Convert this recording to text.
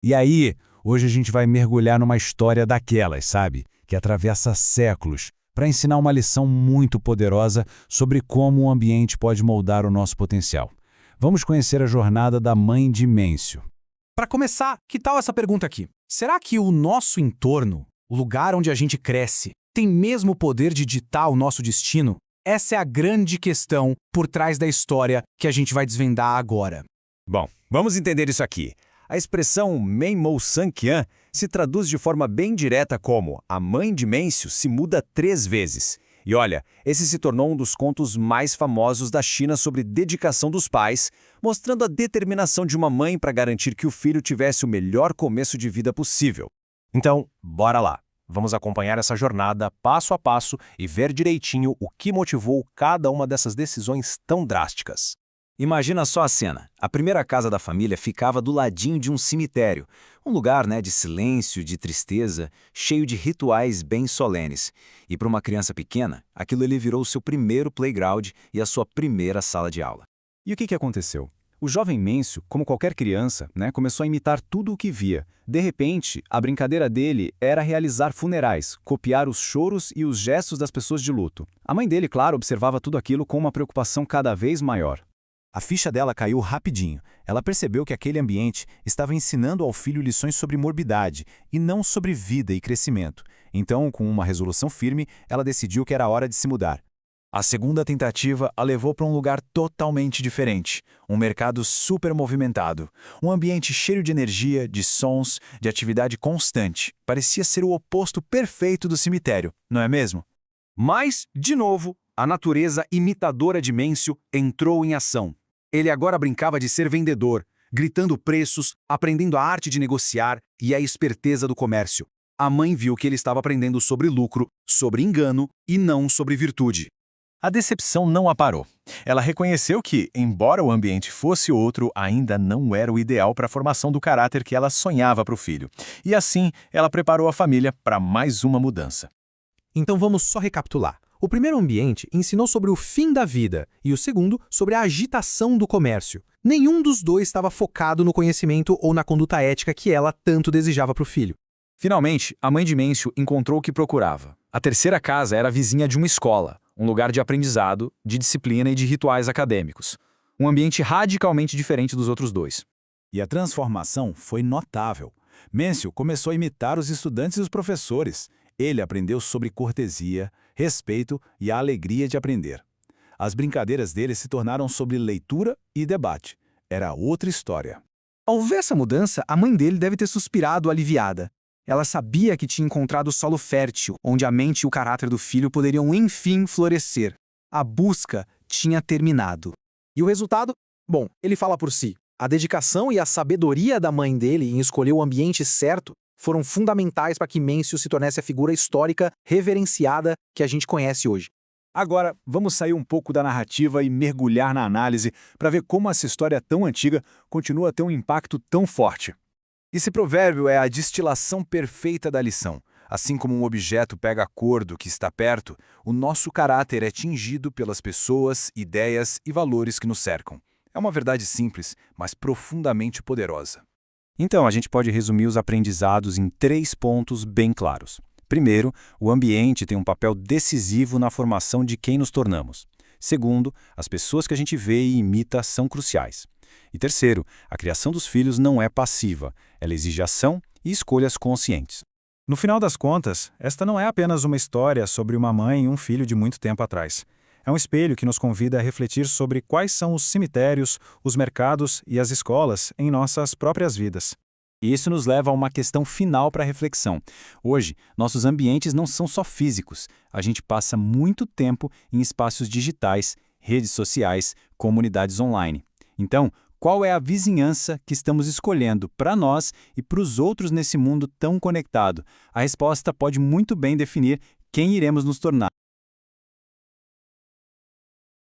E aí, hoje a gente vai mergulhar numa história daquelas, sabe? Que atravessa séculos, para ensinar uma lição muito poderosa sobre como o ambiente pode moldar o nosso potencial. Vamos conhecer a jornada da mãe de Mêncio. Para começar, que tal essa pergunta aqui? Será que o nosso entorno, o lugar onde a gente cresce, tem mesmo o poder de ditar o nosso destino? Essa é a grande questão por trás da história que a gente vai desvendar agora. Bom, vamos entender isso aqui. A expressão Menmo Sanqian se traduz de forma bem direta como a mãe de Mêncio se muda 3 vezes. E olha, esse se tornou um dos contos mais famosos da China sobre dedicação dos pais, mostrando a determinação de uma mãe para garantir que o filho tivesse o melhor começo de vida possível. Então, bora lá. Vamos acompanhar essa jornada passo a passo e ver direitinho o que motivou cada uma dessas decisões tão drásticas. Imagina só a cena. A primeira casa da família ficava do ladinho de um cemitério. Um lugar, de silêncio, de tristeza, cheio de rituais bem solenes. E para uma criança pequena, aquilo ali virou o seu primeiro playground e a sua primeira sala de aula. E o que aconteceu? O jovem Mêncio, como qualquer criança, começou a imitar tudo o que via. De repente, a brincadeira dele era realizar funerais, copiar os choros e os gestos das pessoas de luto. A mãe dele, claro, observava tudo aquilo com uma preocupação cada vez maior. A ficha dela caiu rapidinho. Ela percebeu que aquele ambiente estava ensinando ao filho lições sobre morbidade e não sobre vida e crescimento. Então, com uma resolução firme, ela decidiu que era hora de se mudar. A segunda tentativa a levou para um lugar totalmente diferente. Um mercado super movimentado. Um ambiente cheio de energia, de sons, de atividade constante. Parecia ser o oposto perfeito do cemitério, não é mesmo? Mas, de novo, a natureza imitadora de Mêncio entrou em ação. Ele agora brincava de ser vendedor, gritando preços, aprendendo a arte de negociar e a esperteza do comércio. A mãe viu que ele estava aprendendo sobre lucro, sobre engano e não sobre virtude. A decepção não a parou. Ela reconheceu que, embora o ambiente fosse outro, ainda não era o ideal para a formação do caráter que ela sonhava para o filho. E assim, ela preparou a família para mais uma mudança. Então vamos só recapitular. O primeiro ambiente ensinou sobre o fim da vida e o segundo sobre a agitação do comércio. Nenhum dos dois estava focado no conhecimento ou na conduta ética que ela tanto desejava para o filho. Finalmente, a mãe de Mêncio encontrou o que procurava. A terceira casa era vizinha de uma escola, um lugar de aprendizado, de disciplina e de rituais acadêmicos. Um ambiente radicalmente diferente dos outros dois. E a transformação foi notável. Mêncio começou a imitar os estudantes e os professores. Ele aprendeu sobre cortesia, respeito e a alegria de aprender. As brincadeiras dele se tornaram sobre leitura e debate. Era outra história. Ao ver essa mudança, a mãe dele deve ter suspirado aliviada. Ela sabia que tinha encontrado o solo fértil, onde a mente e o caráter do filho poderiam enfim florescer. A busca tinha terminado. E o resultado? Bom, ele fala por si. A dedicação e a sabedoria da mãe dele em escolher o ambiente certo foram fundamentais para que Mêncio se tornasse a figura histórica reverenciada que a gente conhece hoje. Agora, vamos sair um pouco da narrativa e mergulhar na análise para ver como essa história tão antiga continua a ter um impacto tão forte. Esse provérbio é a destilação perfeita da lição. Assim como um objeto pega a cor do que está perto, o nosso caráter é tingido pelas pessoas, ideias e valores que nos cercam. É uma verdade simples, mas profundamente poderosa. Então, a gente pode resumir os aprendizados em 3 pontos bem claros. Primeiro, o ambiente tem um papel decisivo na formação de quem nos tornamos. Segundo, as pessoas que a gente vê e imita são cruciais. E terceiro, a criação dos filhos não é passiva, ela exige ação e escolhas conscientes. No final das contas, esta não é apenas uma história sobre uma mãe e um filho de muito tempo atrás. É um espelho que nos convida a refletir sobre quais são os cemitérios, os mercados e as escolas em nossas próprias vidas. E isso nos leva a uma questão final para reflexão. Hoje, nossos ambientes não são só físicos. A gente passa muito tempo em espaços digitais, redes sociais, comunidades online. Então, qual é a vizinhança que estamos escolhendo para nós e para os outros nesse mundo tão conectado? A resposta pode muito bem definir quem iremos nos tornar.